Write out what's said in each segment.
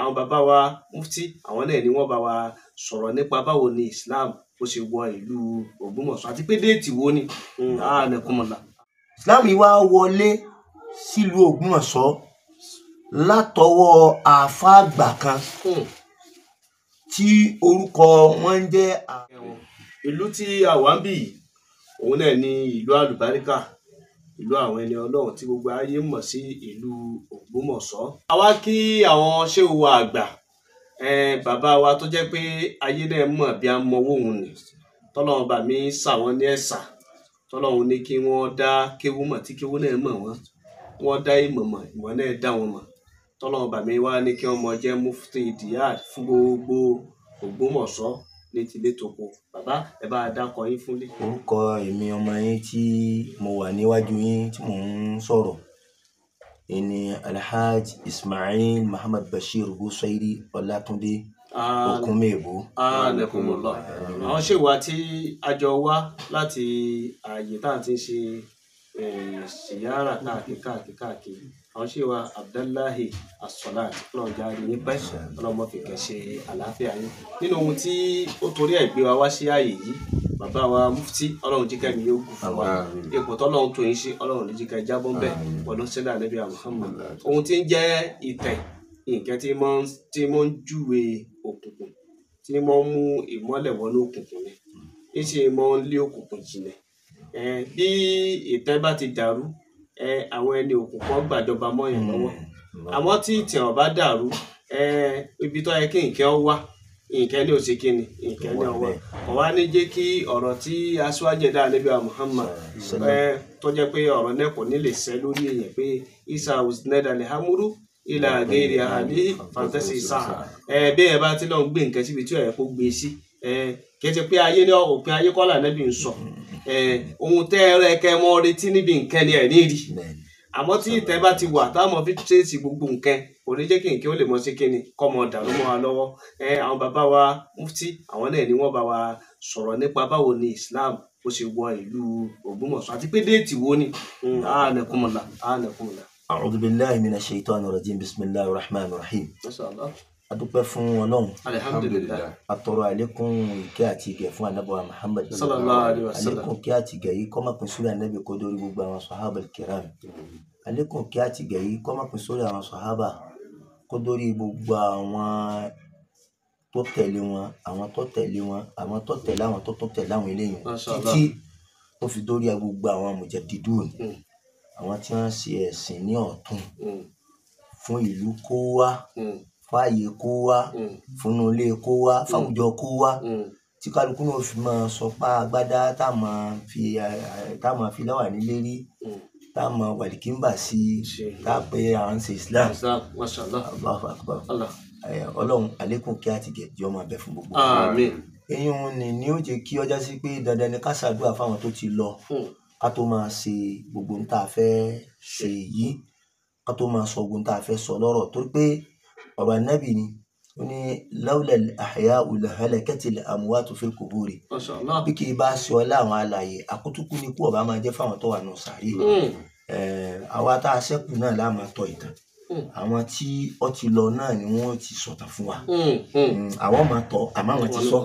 àwọn bàbá wa mufti àwọn náà ni wọ́n bá wa sọ̀rọ̀ nípa báwo ni Islam ó ṣe wọ ìlú Ògbómọ̀ṣọ́ àti pé déètì wo ni ànàkùnmọ̀lá. Islam yìí wá wọlé sílùú Ògbómọ̀ṣọ́ látọwọ́ àáfàá àgbà kan tí orúkọ wọn ń jẹ́ ìlú tí a wà ń bì yìí òun náà ni ìlú àlùbáríkà, ìlú àwọn ẹni Ọlọ́run tí gbogbo ayé mọ̀ sí ìlú Ògbómọ̀ṣọ́. A wá kí àwọn ṣéwù wa àgbà bàbá wa tó jẹ́ pé ayé náà mọ̀ bí a mọwọ́ òun ni tọ́lọ́run bá mi sà wọ́n ní ẹ̀sà, tọ́lọ́run ní kí wọ́n dá kéwú mọ̀ tí kéwú náà mọ̀ wọ́n dá ìmọ̀ mọ̀ ìmọ̀ náà dá wọn mọ̀, tọ́lọ́run bá mi wá ní kí wọ́n mọ jẹ́ mufti diyad fún gbogbo Ògbómọ̀ṣọ́ ní tilé toko. Bàbá ẹ bá a dákọ yín fúnlé. Orúkọ èmi ọmọ yín tí mo wà níwájú yín tí mò ń sọ̀rọ̀ ni Alhaji Ismail Muhammad Bashir Busairi Ọlátúndé Okunmebo. Ànàkùnmọ̀lá. Àwọn ṣèwà tí a jọ wá láti ààyè tá à ti ń ṣe ṣìyára káàkiri àwọn ṣèwà Abdullahi As-Salat lọ́njà ní pẹ́ ọlọ́mọ fìkẹ́ ṣe àlàáfíà yín. Nínú ohun tí ó torí ẹ̀ gbé wa wá sí ààyè yìí bàbá wa mufti ọlọ́run jíkẹ́ mi yóò kù fún wa ipò tọ́lọ́run tó yín ṣe ọlọ́run ní jíkẹ́ jábọ́ bẹ́ẹ̀ pẹ̀lú sílẹ̀ ànábì Muhammad. Ohun tí ń jẹ́ ìtẹ̀ nǹkan tí mo ń júwe òkùnkùn tí mo ń mú ìmọ́lẹ̀ wọnú òkùnkùn ni níṣẹ́ mo ń lé òkùnkùn jìnà. Bí ìtẹ́ bá ti dàrú àwọn ẹni òkùnkùn gbàjọba mọ́yàn lọ́wọ́, àmọ́ tí ìtẹ̀ ọ̀ bá dàrú ibi tó yẹ kí nǹkan wá nǹkan ní òsè kíni nǹkan ní ọwọ́ kò wá ní jẹ́ kí ọ̀rọ̀ tí aṣáájú ẹ̀dá Ànábì Muhammad tó jẹ́ pé ọ̀rọ̀ náà kò ní lè ṣẹ lórí èèyàn pé isa usnedale hamuru ilà gèrè àhàlì fantasi sáà bí ẹ bá ti lọ gbé nǹkan síbi tí ó yẹ kó gbé sí kì í ṣe pé ayé ní òpin ayé kọ́ l'Ànábì ń sọ ohun tẹ́ ẹ rẹ kẹ́ mọ́ retí níbi nǹkan ni ẹ̀ ní rí, àmọ́ tí ìtẹ́ bá ti wà táwọn fi tírèsì gbogbo nǹkan kò ní jẹ́ kí nǹkan ó lè mọ sí kíni kọ́ mọ dàrú mọ́ wa lọ́wọ́. Àwọn bàbá wa mufti àwọn náà ni wọ́n bá wa sọ̀rọ̀ nípa báwo ni Islam ó ṣe wọ ìlú Ògbómọ̀ṣọ́ àti pé déètì wo ni ànàkùnmọ̀lá. A'udhu billahi minash shaitani rajim, bismillahir rahmanir rahim. A dúpẹ́ fún Ọlọ́run. Alhamdulillah. Atọrọ àlékún ìkẹ́ àti ìgẹ̀ fún Ànábì wa Muhammad sallallahu alaihi wasallam. Àlékún ìkẹ́ àti ìgẹ̀ yìí kó má pín sórí Ànábì kó dórí gbogbo àwọn sàhábà kiram. Àlékún ìkẹ́ àti ìgẹ̀ yìí kó má pín sórí àwọn sàhábà kó dórí gbogbo àwọn tó tẹ̀lé wọn, àwọn tó tẹ̀lé wọn, àwọn tó tẹ̀lé àwọn tó tẹ̀lé àwọn eléyìí títí ó fi dórí gbogbo àwọn mujaddidun, àwọn tí wọ́n ṣe ẹ̀sìn ní ọ̀tún fún ìlú kó wá, fààyè kó wá, fúnnú ilé kó wá, fáwùjọ kó wá, tí kálukú náà fi máa sọ pé agbádá tá máa fi láwà nílé rí, tá máa wàlìkínbà sí, tá pé à ń ṣe Islam. Allahu Akbar. Ọlọ́run àlékún kí á ti gẹ̀ jẹ́ ọmọ abẹ fún gbogbo. Àmín. Eyín ni ó jẹ́ kí ọjà sí pé dandan ni ká ṣàdúrà fáwọn tó ti lọ ká tó máa ṣe gbogbo ohun tá a fẹ́ ṣe yìí, ká tó máa sọ gbogbo ohun tá a fẹ́ sọ lọ́rọ̀ torí pé ọ̀rọ̀ Ànábì ni ó ní lawla al-ahya'u lahalakatil amwatu fil quburi. Bí kì í bá ṣe ọlá àwọn alààyè àkútúkú ni kú ọba máa jẹ́ fáwọn tó wà nù sàárè. Àwa tá a ṣẹ́kù náà la máa tọ ìtàn, àwọn tí ó ti lọ náà ni wọ́n ti sọ̀tàn fún wa. Àwọn máa tọ àmọ́ àwọn ti sọ.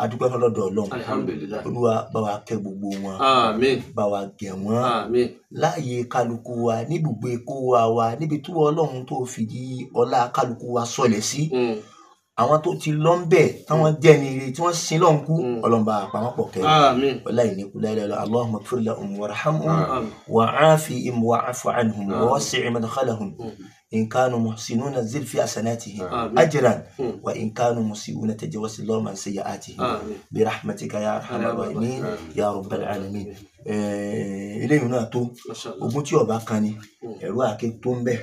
A dúpẹ́ lọ́dọ̀ Ọlọ́run. Alhamdulillah. Olúwa bá wa kẹ́ gbogbo wọn. Àmín. Bá wa gẹ̀ wọ́n. Àmín. Láàyè kálukú wa níbùgbé kó wa níbi tí Ọlọ́run tó fìdí ọlá kálukú wa sọlẹ̀ sí. Àwọn tó ti lọ ń bẹ̀ táwọn jẹ́ ní ire tí wọ́n sin lọ́n kú Ọlọ́run bá àpamọ́ pọ̀ kẹ́. Àmín. Wala ìníkú láìláìlá Allahumma ighfir lahum warhamhum wa'afihim wa'fu anhum wa wasi' madkhalahum in kanu muhsinuna zid fi hasanatihim ajran wa in kanu musii'una tajawaz Allahumma an sayyi'atihim bi rahmatika ya arhamar rahimin ya rabbal alamin. Eléyìí náà tó ogun tí ọba kan ni ẹ̀rú àké tó ń bẹ̀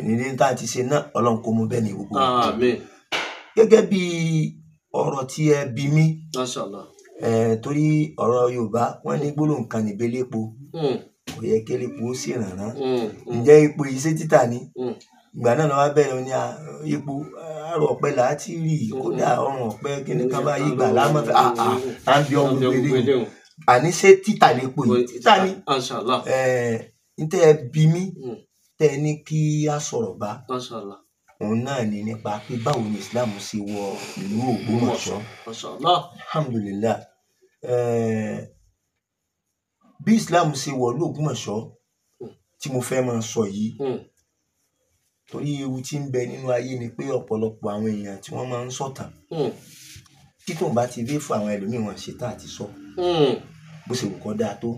ní tá a ti ṣe náà Ọlọ́run kó mú bẹ́ẹ̀ ni gbogbo. Àmín. Gẹ́gẹ́ bí ọ̀rọ̀ tí ẹ bí mi torí ọ̀rọ̀ Yorùbá wọ́n ní gbólóhùn kan níbelépo kò yẹ kélépo ó sì rànràn. Ǹjẹ́ epo iṣẹ́ títà ni ìgbà náà lọ́wọ́ bẹ̀rẹ̀ ní epo àrò ọ̀pẹ là á ti rí kódà ọrùn ọ̀pẹ kíni kan bá yí gbà láàmú à ń bí ọmọ gbélé àní ṣé títà lépo yìí títà ni. Ní tẹ́ ẹ bí mi tẹ́ ẹ ní kí a sọ̀rọ̀ bá òun náà ni nípa pé báwo ni Islam ṣe wọ ìlú Ògbómọ̀ṣọ́. Mashallah. Alhamdulillah. Bí Islam ṣe wọ ìlú Ògbómọ̀ṣọ́ tí mo fẹ́ máa sọ yìí, torí ewu tí ń bẹ nínú ayé ni pé ọ̀pọ̀lọpọ̀ àwọn èèyàn tí wọ́n máa ń sọ̀tàn tí tóun bá ti dé fún àwọn ẹlòmíì wọn ṣetán àti sọ bó ṣe wù kó dáa tó,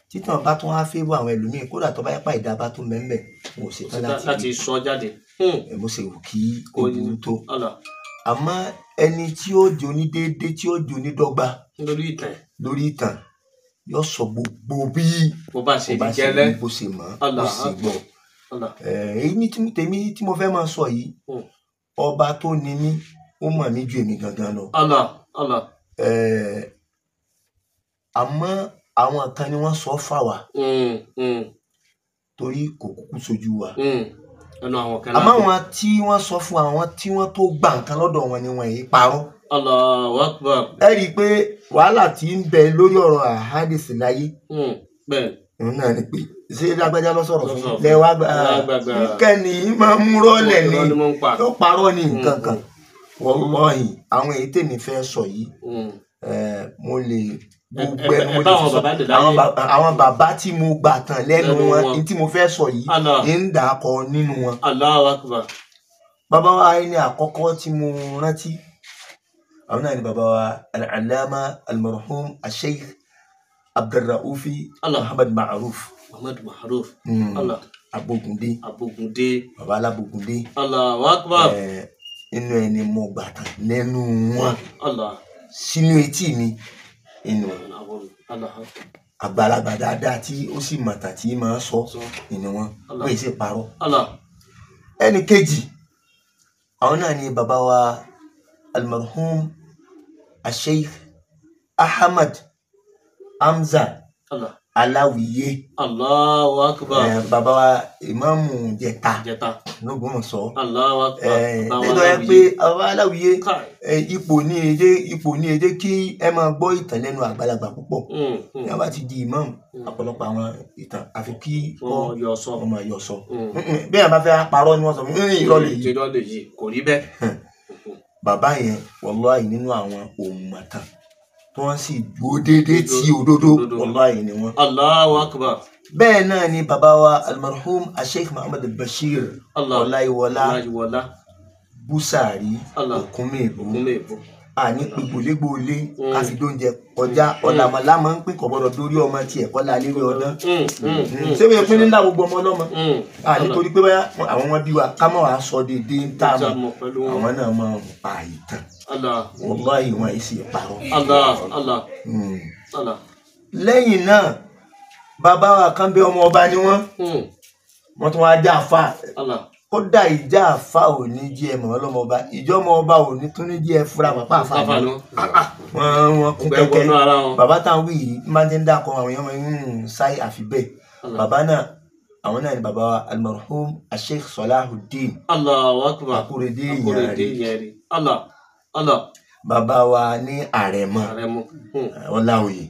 títàn bá tún wá fẹ́ wọ àwọn ẹlòmíì kódà tó bá yápa ìdá bá tún mẹ́mẹ́ wọn ò ṣetán láti sọ jáde bó ṣe wù kí ó burú tó. Àmọ́ ẹni tí ó jẹ́ onídéédé tí ó jẹ́ onídọ́gba lórí ìtàn yóò sọ gbogbo bí bó bá ṣe gẹ́lẹ́ bó ṣe mọ̀ bó ṣe gbọ́. Èyí ní tèmi tí mo fẹ́ máa sọ yìí, ọba tó ní mí ó mọ̀ mí ju èmi gangan lọ. Àmọ́ àwọn kan ni wọ́n sọ fà wá torí kò kúkú sojú wa. Àmọ́ àwọn tí wọ́n sọ fún àwọn tí wọ́n tó gbà nǹkan lọ́dọ̀ wọn ni wọ́n yìí parọ́. Allahu Akbar. Ẹ rí i pé wàhálà tí ń bẹ lórí ọ̀rọ̀ àhádìsì láyé òun náà ni pé ṣé lágbájá lọ sọ̀rọ̀ fún lẹ́wà kẹ́ni máa ń rọ́lẹ̀ ní tó parọ́ ní nǹkan kan. Wallahi àwọn èyí tèmi fẹ́ sọ yìí mo lè gbogbo ẹnu mo lè sọ àwọn bàbá tí mo gbà tán lẹ́nu wọn ní tí mo fẹ́ sọ yìí ń dà kọ nínú wọn. Allahu Akbar. Bàbá wa ẹni àkọ́kọ́ tí mo rántí àwọn náà ni bàbá wa al-allama al-marhum al-sheikh Abdulraufi Muhammad Ma'ruf. Abogunde. Bàbá Alábògúndé. Allahu Akbar. Inú ẹni mo gbà tán lẹ́nu wọn sínú etí mi inú àgbàlagbà dáadáa tí ó sì mọ̀tà tí máa sọ inú wọn wọ́n sì parọ́. Ẹni kejì àwọn náà ni bàbá wa al-marhum al-sheikh Ahmad Hamza Aláwìyé. Allahu Akbar. Bàbá wa ìmáàmù Jẹ̀ta l'Ógbómọ̀ṣọ́. Allahu Akbar. Nítorí pé bàbá Aláwìyé ipò ní èdè kí ẹ máa gbọ́ ìtàn lẹ́nu àgbàlagbà púpọ̀. Ní a bá ti di ìmáàmù ọ̀pọ̀lọpọ̀ àwọn ìtàn àfi kí ọmọ yọ sọ. Bí a bá fẹ́ parọ́ ni wọ́n sọ ìrọ̀lẹ́ yìí kò rí bẹ́ẹ̀. Bàbá yẹn wallahi nínú àwọn òmùmọ̀tàn tí wọ́n sì dúró déédéé tí òdodo wallahi ni wọ́n. Allahu Akbar. Bẹ́ẹ̀ náà ni bàbá wa al-marhum Sheikh Muhammad Bashir Ọláyíwọlá Búsàrí Òkúnmèbó. Àní pé gbòlégbòlé káfí dóúnjẹ kọjá ọ̀làmọ̀lá máa ń pín kọ̀ gbọ́dọ̀ dórí ọmọ tiẹ̀ kọ́lá lérí ọdún. Ṣé wọ́n pín nílá gbogbo ọmọ ọlọ́mọ? Nítorí pé báyà àwọn wọn bí wa ká mọ̀ wá sọ dédé ń tà mọ́ àwọn náà máa ń pa ìtàn. Wallahi wọn yìí sì parọ́. Lẹ́yìn náà bàbá wa kan bẹ ọmọ ọba ni wọ́n tún wá já àfà. Kódà ìjà àfà ò ní jí ẹ mọ̀ ọlọ́mọ ọba ìjọ́mọ ọba ò ní tún ní jí ẹ fúra pàpà àfà ni wọ́n kún kẹ́kẹ́. Bàbá táwọn wí yìí máa ń dákọ̀ àwọn èèyàn sáì àfi bẹ́ẹ̀. Bàbá náà àwọn náà ni bàbá wa al-marhum Sheikh Salahuddin Akurede Ìyàrí. Bàbá wa ní Àrẹ̀mọ Ọláoyè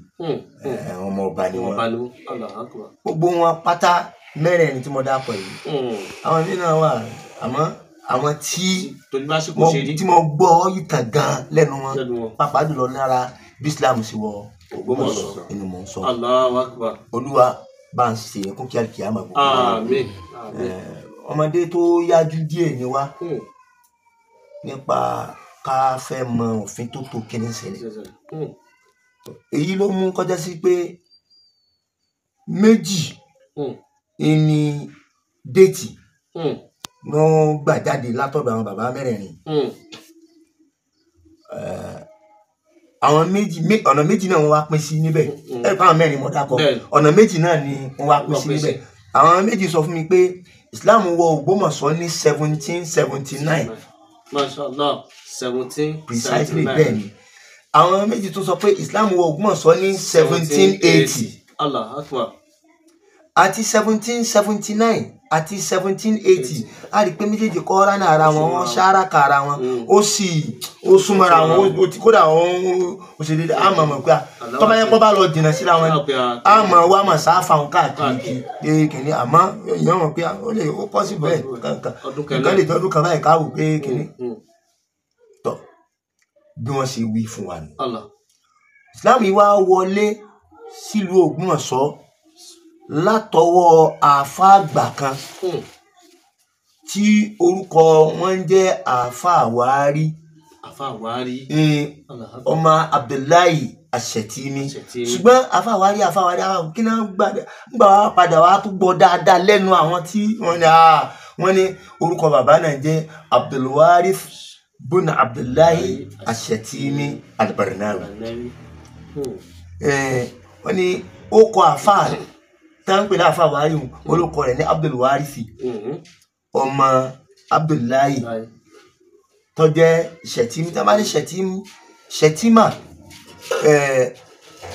ọmọ ọba ni wọ́n. Gbogbo wọn pátá mẹ́rẹ̀ẹ̀rin tí mo dápọ̀ yìí àwọn mìíràn wà àmọ́ àwọn tí mo gbọ́ ìtàn gan lẹ́nu wọn pàápàá jùlọ lára bí Islam sì wọ Ògbómọ̀ṣọ́ inú mò ń sọ. Olúwa bá ń ṣe ẹkún kí alìkìyámà gbogbo. Àmín. Ọmọdé tó yájú díẹ̀ ni wá nípa ká fẹ́ mọ òfin tó tó kíní ṣẹlẹ̀. Èyí ló mú kọjá sí pé méjì ní déètì ló gbà jáde látọ̀dọ̀ àwọn bàbá mẹ́rẹ̀ẹ̀rin. Àwọn ọ̀nà méjì náà wọ́n wá pín sí níbẹ̀. Ẹ̀ka àwọn mẹ́rin mọ̀ dákọ̀ ọ̀nà méjì náà ni wọ́n wá pín sí níbẹ̀. Àwọn méjì sọ fún mi pé Islam wọ Ògbómọ̀ṣọ́ ní 1779. Mashallah 1779. Precisely bẹ́ẹ̀ ni. Àwọn méjì tún sọ pé Islam wọ Ògbómọ̀ṣọ́ ní 1780. Allahu Akbar. àti 1779 àti 1780 a rí pé méjèèjì kọ́ ránà ara wọn wọ́n ṣáraka ara wọn ó sì ó súnmọ́ra wọn ó ti kódà ó ṣe dédé àmọ́ mọ̀ pé tó bá yẹ kó bá lọ jìnnà síra wọn àmọ́ wà mà sáfà wọn káàkiri kìíní àmọ́ èèyàn mọ̀ pé ó lè ó pọ́sí bẹ́ẹ̀ nǹkan lè tọ́dún kan báyìí káwò pé kìíní tọ́ bí wọ́n ṣe wí fún wa ni. Islam yìí wá wọlé sílùú Ògbómọ̀ṣọ́ látọwọ́ àáfà àgbà kan tí orúkọ wọn ń jẹ́ àáfà Àwárí ọmọ Abdullahi Ashetimi ṣùgbọ́n àáfà Àwárí kí náà gbà wá padà wá tó gbọ́ dáadáa lẹ́nu àwọn tí wọ́n ní orúkọ bàbá náà jẹ́ Abdulwarith bun Abdullahi Ashetimi Albarnawi. Wọ́n ní ó kọ àáfà táǹpẹ̀ láàfà Àwárí olókọ rẹ̀ ní Abdulwarith ọmọ Abdullahi tó jẹ́ Shetimi tá bá ní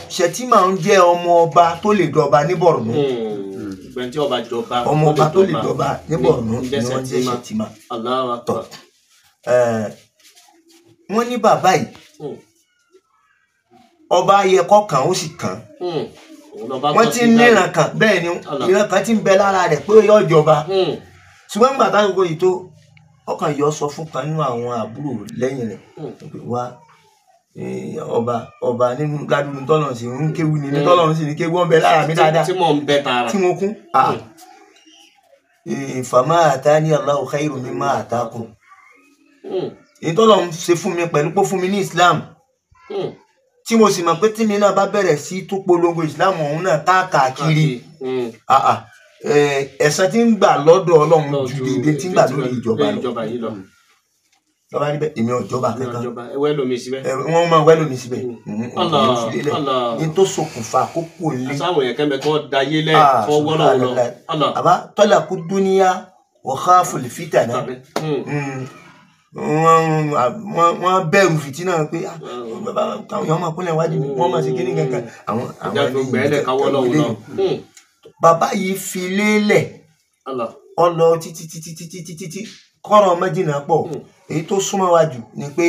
Shetima ń jẹ́ ọmọ ọba tó lè dọba ní Borno ọmọ ọba tó lè dọba ní Borno ni wọ́n jẹ́ Shetima tọ́ wọ́n ní bàbá yìí ọba ayẹkọ kan ó sì kàn wọ́n ti ń níran kan bẹ́ẹ̀ ni ìran kan ti ń bẹ lára rẹ̀ pé yóò jọba ṣùgbọ́n nígbà táwọn gbogbo yìí tó ọkàn yọ sọ fún kan nínú àwọn àbúrò lẹ́yìn rẹ̀ pé wá ọba nínú ládùúgbò tọ́lọ̀ sí ń kéwu ni tọ́lọ̀ sì ní kéwu wọn bẹ lára mi dáadáa tí mo kún fama atani Allahu khairu mimma atakum èyí tọ́lọ̀ ń ṣe fún mi pẹ̀lú pé fún mi ní Islam tí mo sì mọ̀ pé tí mi náà bá bẹ̀rẹ̀ sí tó polongo Islam ọ̀hún náà káàkiri ẹ̀san tí ń gbà lọ́dọ̀ Ọlọ́run ju dédé tí ń gbà lórí ìjọba lọ. Lọ́ba níbẹ̀ èmi ọ̀jọba kankan wọ́n máa wẹ́ lómi síbẹ̀ ní tó ṣokùnfà àkókò ilé. àsáwọn yẹn kẹ́mẹ́ kọ́ dayé lẹ̀ kọ́ wọ́lọ́ lọ. àbá tọ́lá kú dúníyà wa khafu l-fitana wọ́n bẹ̀rù fìtínà pé káwọn èèyàn máa kúnlẹ̀ wájú wọ́n máa ṣe kíní kankan àwọn ènìyàn bàbá yìí fi lélẹ̀ ọlọ títí kọ́rọ̀ méjìlá pọ̀ èyí tó súnmọ́ wájú ni pé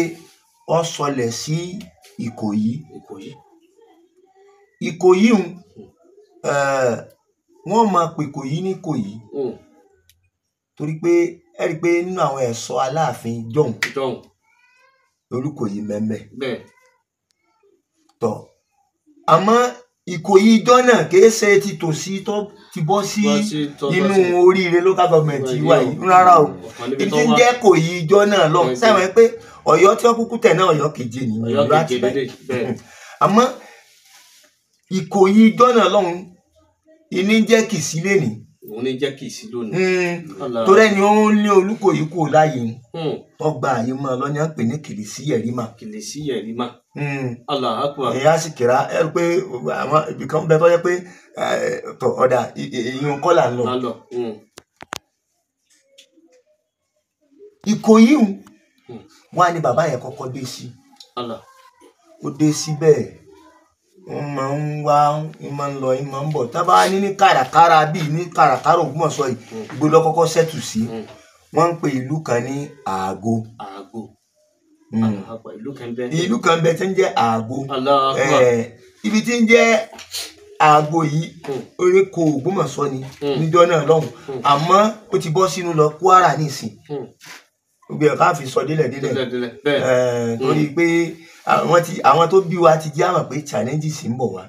ó sọlẹ̀ sí Ìkòyí wọ́n máa pè Ìkòyí ní Ìkòyí torí pé ẹ rí i pé nínú àwọn ẹ̀ṣọ́ Aláàfin jọ̀hún Olúkòyí mẹ́mẹ́ tọ́ àmọ́ Ìkòyí ijọ́ náà kìí ṣe ti tòsí tó ti bọ́ sí inú Oríire local government wa yìí rárá o ìdí ń jẹ́ Ìkòyí ijọ́ náà lọ sẹ́wọ̀n pé Ọ̀yọ́ tí wọ́n kúkú tẹ̀ náà Ọ̀yọ́ keje ni láti báyìí àmọ́ Ìkòyí ijọ́ náà lọ́hùn ìní jẹ́ Kìsí lẹ́nìí òun ní jẹ́ Kìsí lónìí torí ẹni ó ń lé Olúkòyí kò láàyè ọgbà àyè mọ́ lọ́nyà pè ní Kìlìsí Yẹ̀rìmà Allahu Akbar ẹ̀yà sì kíra ẹ rí pé àwọn ibìkan bẹ tó yẹ pé ọ̀dà èèyàn kọ́ là ń lọ. Ìkòyí wà ní bàbá yẹn kọ́kọ́ dé sí ó dé síbẹ̀ wọ́n máa ń wá ń máa ń lọ ń máa ń bọ̀ tá bá ní kàràkàrà bíi ní kàràkàrà Ògbómọ̀ṣọ́ yìí gbọ́dọ̀ kọ́kọ́ ṣẹ́tù sí wọ́n ń pe ìlú kan ní Àgó ìlú kan bẹ tí ń jẹ́ Àgó ibi tí ń jẹ́ Àgó yìí oríko Ògbómọ̀ṣọ́ ni níjọ́ náà lọ́hùn àmọ́ ó ti bọ́ sínú lọ Kwara nísìn gbogbo ẹ̀ ká fi sọ délẹ̀ torí pé àwọn tó bí wa ti jẹ́ àmọ̀ pé challenges ń bọ̀ wá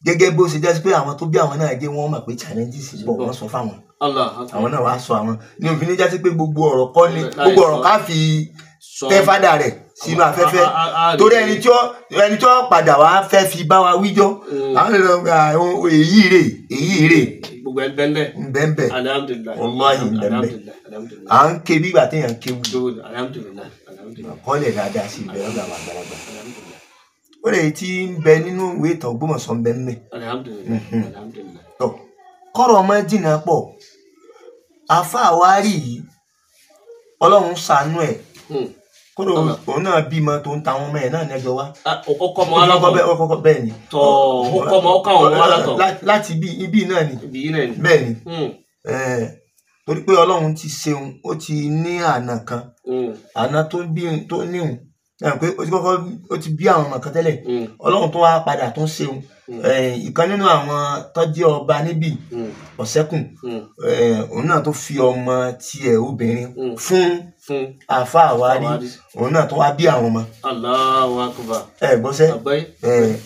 gẹ́gẹ́ bó ṣe jẹ́ pé àwọn tó bí àwọn náà jẹ́ wọ́n mọ̀ pé challenges ń bọ̀ wọ́n sọ fáwọn àwọn náà wá sọ àwọn ní òfin ní jásí pé gbogbo ọ̀rọ̀ kọ́ ni gbogbo ọ̀rọ̀ ká fi tẹ́ fádà rẹ̀ sínú afẹ́fẹ́ torí ẹni tí ó padà wá fẹ́ fi bá wa wíjọ́ àwọn èyí rè gbogbo ẹ bẹ́ẹ̀ alhamdulilayi à ń ké bí ìgbà téèyàn ké wú kọ́lẹ̀ dáadáa sí ibẹ̀ lọ́dọ̀ àwọn àgbàlagbà ó lè tí ń bẹ nínú ìwé ìtàn Ògbómọ̀ṣọ́ ń bẹ ń bẹ kọ́rọ̀ ọmọ jìnnà pọ̀ àáfà Àwárí yìí Ọlọ́run ṣàánú ẹ̀ kódà òun náà bímọ tó ń ta àwọn ọmọ ẹ̀ náà nẹ́jọ wá. ọkọ ọmọ alákọ̀ ọkọ̀ bẹ́ẹ̀ ni. tọ ọkọ ọmọ ọkọ àwọn ọmọ alákọ̀ láti ibi náà ni. bẹ́ẹ̀ ni torí pé Ọlọ́run ti ṣeun ó ti ní àna kan àna tó níhùn pé ó ti bí àwọn ọmọ kan tẹ́lẹ̀ Ọlọ́run tó wá padà tó ń ṣeun ìkan nínú àwọn tó jẹ́ ọba níbí Ọ̀sẹ́kùn òun náà tó fi ọmọ tiẹ̀ obìnrin fún àfa àwárí òun náà tó wá bí àwọn ọmọ. Allahu Akbar. Gbọ́sẹ́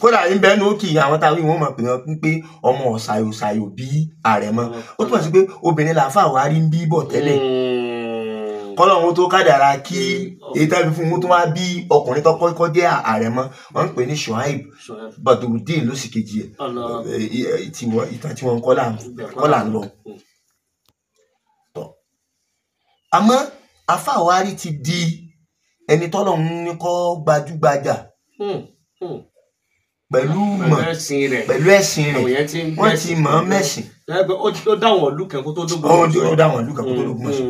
kódà ń bẹ́ẹ̀ ní ó kì í àwọn táwọn ìwọ̀n mọ̀ pé wọ́n pé ọmọ ọ̀sàyòsàyò bí àrẹ̀mọ ó túmọ̀ sí pé obìnrin làáfà àwárí ń bí bọ̀ tẹ́lẹ̀ kọ́lọ́run tó kádàrá kí èyí tàbí fún wọn tó wá bí ọkùnrin tó kọ́kọ́ jẹ́ àrẹ̀mọ wọ́n ń pè ní Shuaib Badrudeen ló sì kejì ẹ̀ ìtàn tí wọ́n kọ́ là ń lọ. àmọ́ àfà àwárí ti di ẹni tọ́lọ́run ní kó gbajúgbajà pẹ̀lú ẹ̀sìn rẹ̀ wọ́n ti mọ̀ ọ́n mẹ́sìn. ó dáwọn ìlú kan kó tó dógún mọ́sán. ó dáwọn ìlú kan kó tó dógún mọ́sán.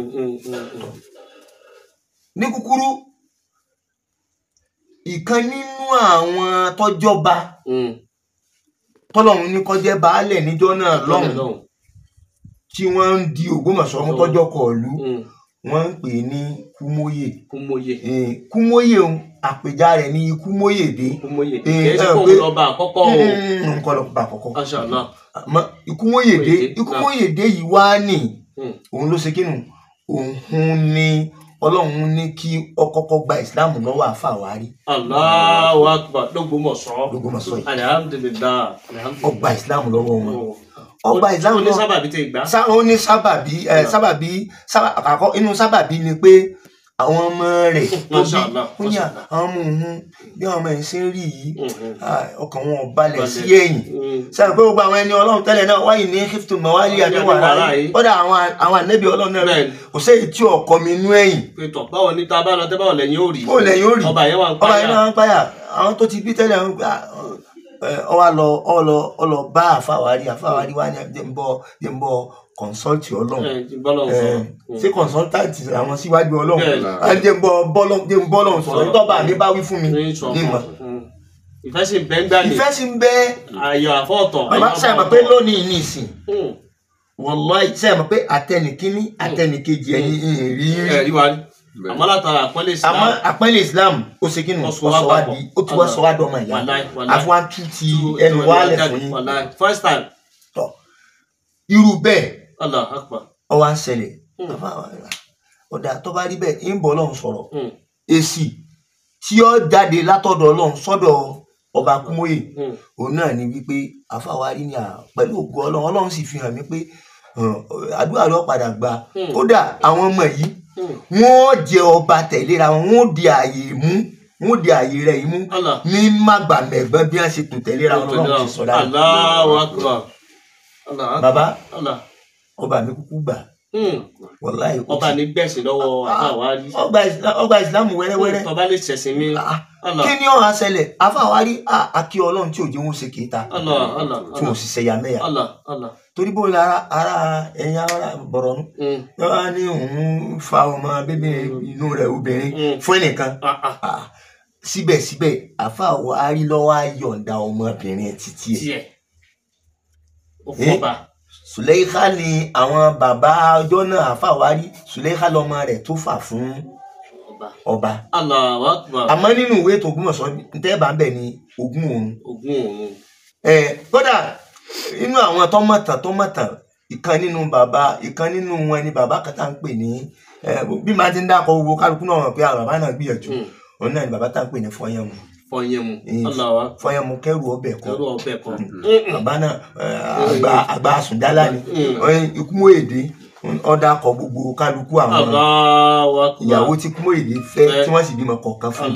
ní kúkúrú ìkan nínú àwọn tọ́jọba tọ́lọ́run ní kó jẹ́ baálẹ̀ níjọ́ náà lọ́hùn tí wọ́n ń di Ògbómọ̀ṣọ́ mú tọ́jọ́ kọ̀ọ̀lú wọ́n ń pè ní Kúmóyè àpèjá rẹ̀ ní Kúmóyèdé. kìí ṣe kó lọ́ba àkọ́kọ́ o. nǹkan lọ́ba àkọ́kọ́. Kúmóyèdé yìí wá ní òun ló ṣe kínú òun ni Ọlọ́run ní kí ó kọ́kọ́ gba ìsìláàmù lọ́wọ́ àfà àwárí. Allahu Akbar. Lógbómọ̀ṣọ́ yìí. Alhamdulillah. Ó gba ìsìláàmù lọ́wọ́ wọn. Ọgbà ìsìláàmù náà ó ní sábàbí tẹ ìgbà. ó ní sábàbí àkọ́kọ́ inú sábàbí ni pé àwọn ọmọ rẹ̀ tó bí ó ní àwọn ọmọ òun bí àwọn ọmọ ẹ̀ ṣe ń rí yìí ọkàn wọn balẹ̀ sí ẹ̀yìn sẹ́yìn pé gbogbo àwọn ẹni Ọlọ́run tẹ́lẹ̀ náà wáyé ní kíftù mọ́wálì àdéhùwàrà yìí kódà àwọn ànẹ́bí Ọlọ́run náà kò sẹ́yìn tí ọkọ mi inú ẹ̀yìn. pétọ̀ báwo ni tá a bá lọ tẹ́ báwo lẹ́yìn ó rí ọba yẹn wà ń páyà àwọn tó ti bí tẹ́lẹ̀ ọ lọ bá àfàwárí wá ní jẹ́nbọ́ consult Ọlọ́run ṣé consultant àwọn síwájú Ọlọ́run jẹ́nbọ́ bọ́lọ́run sọ̀rọ̀ nítorí àmì bá wí fún mi ní ìmọ̀. ìfẹ́ sì ń bẹ ń gbà ní. ìfẹ́ sì ń bẹ. àyọ̀ àfọ̀tọ̀. bàbá sàmà pé lónìí ní ìsìn wallahi sàmà pé àtẹnìkíní àtẹnìkejì ẹni rí wa ní. àmọ́ látara àpọ́nlé Islam. àmọ́ àpọ́nlé Islam ó ṣe kí ni ó ti wá sọ wá dọ́mọ ìyá àfọwọ́n tún ti ẹnu wálẹ̀ fún yín. first time. tọ irú bẹ́ẹ̀ Allah Akbar. ó wá ń ṣẹlẹ̀ ọ̀dà tó bá rí bẹ́ẹ̀ ń bọ̀ Ọlọ́run sọ̀rọ̀ èsì tí ó jáde látọ̀dọ̀ Ọlọ́run sọ́dọ̀ ọba Kúmóyè òun náà ni wípé àfàwárí ni pẹ̀lú ògo Ọlọ́run sì fi hàn mí pé àdúrà ló padà gba kódà àwọn ọmọ yìí wọ́n jẹ ọba tẹ̀léra wọ́n di ààyè mú wọ́n di ààyè rẹ̀ yìí mú ní mágbàmẹ̀gbọ́n bí wọ́n ṣe tò tẹ̀léra Ọlọ́run ti sọ̀rọ̀ Allahu Akbar. bàbá ọba mi kúkú gbà wàláhì ọba ní gbẹ̀sìn lọ́wọ́ àfàwárí. ọgbà ìsìlámù wẹ́rẹ́wẹ́rẹ́. tọ́ba lè ṣẹ̀sìn mi. kí ni ọ̀hún àṣẹlẹ̀ àfàwárí akí Ọlọ́run tí ò jẹ́ wọn ṣe kéta tí wọn sì ṣẹ̀yà mẹ́yà torí bó ara ẹ̀yìn ara Bọ̀rọ̀nú yọ́n ní òun fa ọmọ bébí inú rẹ̀ obìnrin fún ẹnìkan síbẹ̀síbẹ̀ àfàwárí lọ́wọ́ ayọ̀ǹda ọmọbìnrin títí ẹ̀. Sùlẹ́ìkà ni àwọn bàbá ọjọ́ náà àfàwárí Sùlẹ́ìkà lọmọ rẹ̀ tó fà fún ọba. Allahu Akbar. àmọ́ nínú ìwé tó Ògbómọ̀ṣọ́ tẹ́ bá ń bẹ̀ ni ogún òun. kódà inú àwọn tọ́mọ̀tàn ìkan nínú wọn ni bàbá kan tá ń pè ní bí màá ti ń dákọ̀ owó kálukú náà hàn pé àwọn bàbá náà gbìyànjú òun náà ni bàbá tá ń pè ní Fọyẹ́mu. Fọyẹ́mu kẹrù ọbẹ̀ kọ bàbá náà àgbà àsùndálá ni Kúmóyèdé ọdà kọ gbogbo kálukú àwọn ìyàwó tí Kúmóyèdé fẹ́ tí wọ́n sì bímọ kọ̀ọ̀kan fún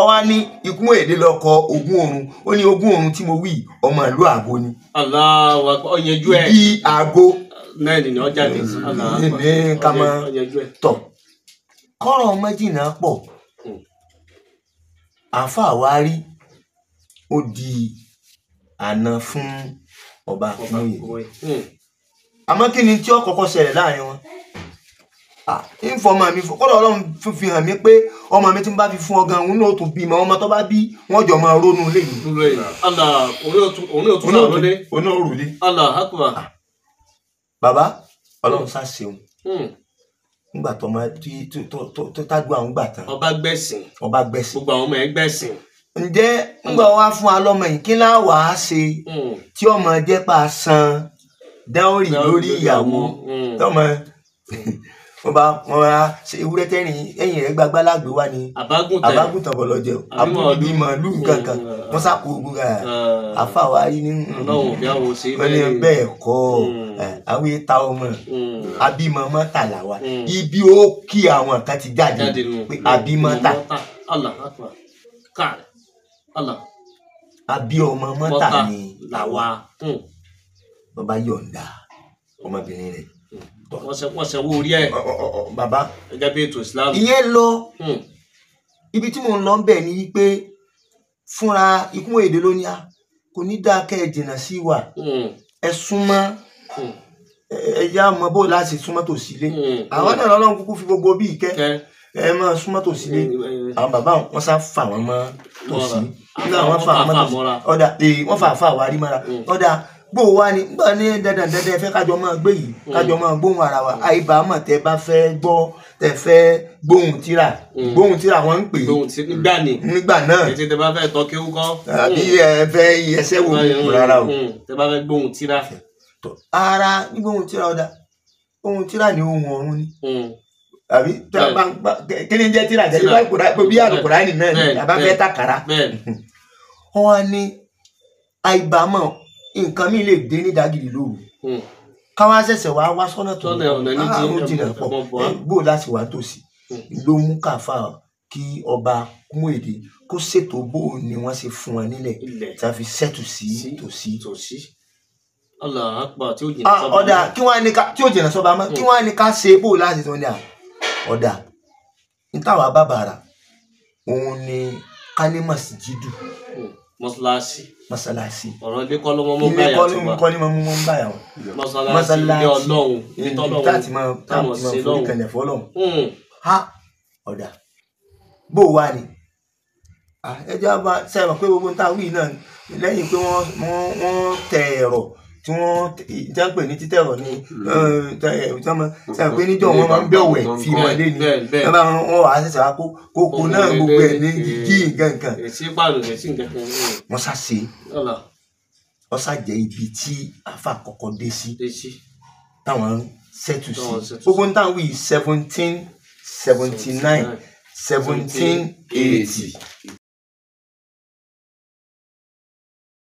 ọwọ́ ní Kúmóyèdé lọ kọ ogún ọ̀run ó ní ogún ọ̀run tí mo wí ọmọ ìlú àgbo ni. ibi àgbo náà ni ọjà dé ní kàmá tọ kọ́rọ̀ méjìlá pọ̀ àfàwárí ó di àná fún ọba Kúmóyè àmọ́ kí ni tí ó kọ́kọ́ ṣẹlẹ̀ láàrin wọn ìfọmọ mi kọ́dọ̀ Ọlọ́run fi hàn mí pé ọmọ mi tí ń bá fi fún ọgàn òun náà tún bímọ ọmọ tó bá bí wọ́n jọ máa ronú léyìí. Allah òun yóò tún sàrò lé. òun náà rò lé. Allah akbar. bàbá Ọlọ́run sá ṣeun nígbà tó máa tó tágbó àwọn gbà tán. ọba gbẹ̀sìn. gbogbo àwọn ọmọ ẹ̀ gbẹ̀sìn. ǹjẹ́ nígbà wá fún wa lọ́mọ yìí kí láà wàá ṣe tí ọmọ jẹ́ pa san dáórì lórí ìyàwó tọmọ wọn bá ṣe ewúrẹ́ tẹ́rìn ẹ̀yìn rẹ̀ gbàgbá lágbè wá ní àbágùntàn bọ̀lọ̀jẹ̀ àbúrúbí màálù kankan wọ́n sàkó ogun àfàwà rí ní wọ́n ní bẹ́ẹ̀ kọ́ àwọn ìta ọmọ abímọ mọ́tàlá wa ibi ó kí àwọn kan ti jáde pé abímọ́tà abí ọmọ mọ́tà ni làwa wọ́n bá yọ̀ǹda ọmọbìnrin rẹ̀. wọ́n ṣe owó orí ẹ̀. bàbá gẹ́gẹ́ bí ètò Islam. ìyẹn lọ ibi tí mò ń lọ bẹ̀ ni wípé fúnra ikú èdè lónìí kò ní dáa kẹ́ ẹ jìnnà sí wa ẹ súnmọ́ ẹ yá mọ bó láti súnmọ́ tòsí ilé àwọn náà lọ́lọ́run kúkú fi gbogbo bí ìkẹ́ ẹ máa súnmọ́ tòsí ilé àwọn bàbá wọn sá fà wọ́n mọ́ tòsí nígbà wọ́n fà wọ́n mọ́ tòsí ọ̀dà wọ́n fà wá rí mọ́ra ọ̀dà bó wá ní gbọ́ ní dandan fẹ́ kájọ máa gbé yìí kájọ máa gbóhùn ara wa àìbá mọ̀ tẹ́ bá fẹ́ gbọ́ tẹ́ fẹ́ gbóhùn tíra wọ́n ń pè nígbà náà ètò tẹ́ bá fẹ́ tọ́ kéwú kọ́ àbí ẹ fẹ́ ẹsẹ̀ wò rárá o tẹ́ bá fẹ́ gbóhùn tíra. ara gbóhùn tíra ọ̀dà ohun tíra ni ohun ọ̀run ni àbí kí ni jẹ́ tíra jẹ́ bí Al-Qur'ani náà ni àbá fẹ́ tàkàrà wọ́n ní àìbá mọ̀ nǹkan mi lè dé ní dagidi lóru káwá ṣẹ̀ṣẹ̀ wá sọ́nà tó jìnnà pọ̀ bó láti wá tòsí ló mú káfá kí ọba Kúmúèdè kó ṣètò bó ni wọ́n ṣe fún wọn nílẹ̀ tí a fi ṣẹ́tù sí tòsí. Allah akbar tí ó jìnnà sọ́ba. ọ̀dà kí wọ́n á ní ká tí ó jìnnà sọ́ba mọ́ kí wọ́n á ní ká ṣe bó láti tó ní ọ̀dà nítawà bàbàrà òun ni ká ní màsíjídù. Mọ́sálásí. ọ̀rọ̀ ilé kọ́ ló mọ́ mọ́ báyà tí wà. kọ́ ní mọ́ báyà wọn. mọ́sálásí ilé Ọlọ́run ní tọ́lọ́run táàtì máa forí kẹlẹ̀ fọ́lọ́run. ọ̀dà bó wà ní. ẹjọ́ bá sẹ́wọ̀n pé gbogbo táwọn yìí náà lẹ́yìn pé wọ́n tẹ ẹ̀rọ tí wọ́n já pè ní títẹ̀rọ̀ ní sẹ́wọ̀n pé níjọ́ wọn máa ń bẹ̀wẹ̀ fi mọ́lé ni wọ́n wà á ṣẹ̀ṣẹ̀ wá kókó náà gbogbo ẹ̀ ní gígí nǹkan. wọ́n sá ṣe wọ́n sá jẹ́ ibi tí àfa kọ́kọ́ dé sí táwọn ṣẹ́tù sí gbogbo táwọn yìí 1779 1780